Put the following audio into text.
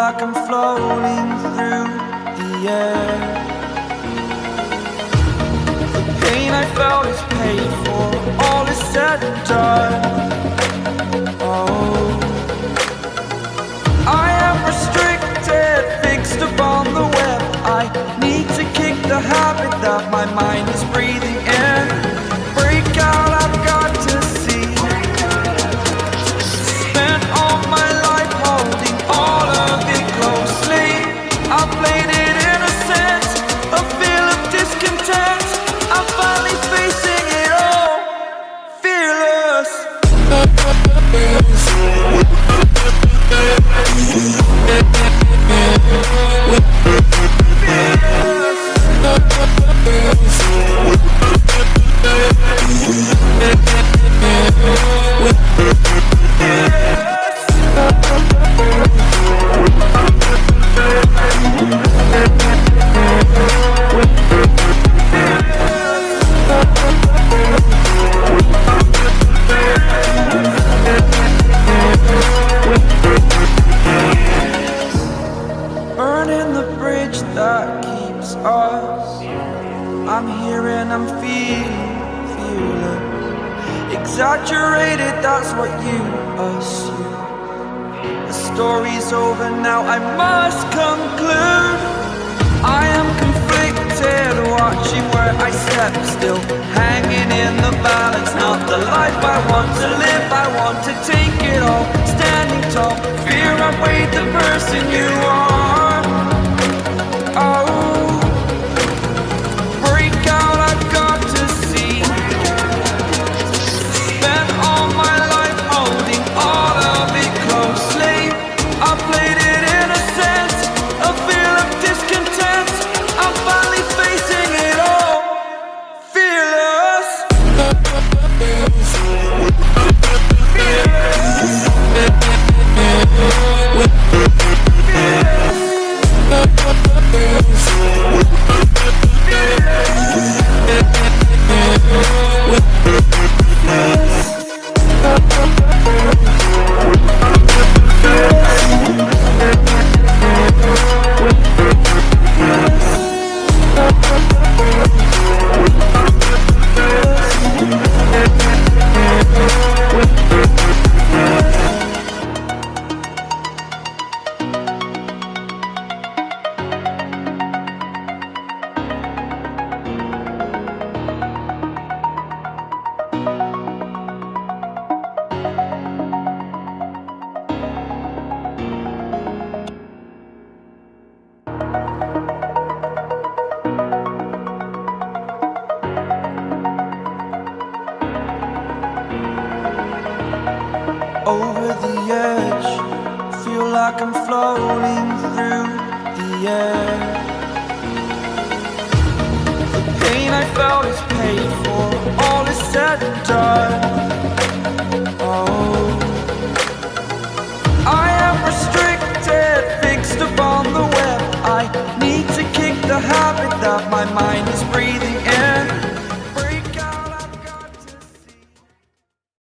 like I'm floating through the air. The pain I felt is paid for, all is said and done. Oh, I am restricted, fixed upon the web. I need to kick the habit that my mind is breathing in. Break out, I've got to see. Spent all my life holding all of it closely. I played it innocent, a feel of discontent. I'm finally facing it all, fearless. Burning the bridge that keeps us. I'm here and I'm feeling fearless. Exaggerated, that's what you assume. The story's over now, I must conclude. I am conflicted, watching where I step still, hanging in the balance. Not the life I want to live, I want to take it all. Standing tall, fear outweighed the person you are. Oh, break out, I've got to see. Spent all my life holding all of it closely. I played it innocent, a feel of discontent. I'm finally facing it all, fearless. Over the edge, feel like I'm floating through the air. The pain I felt is paid for, all is said and done. Oh,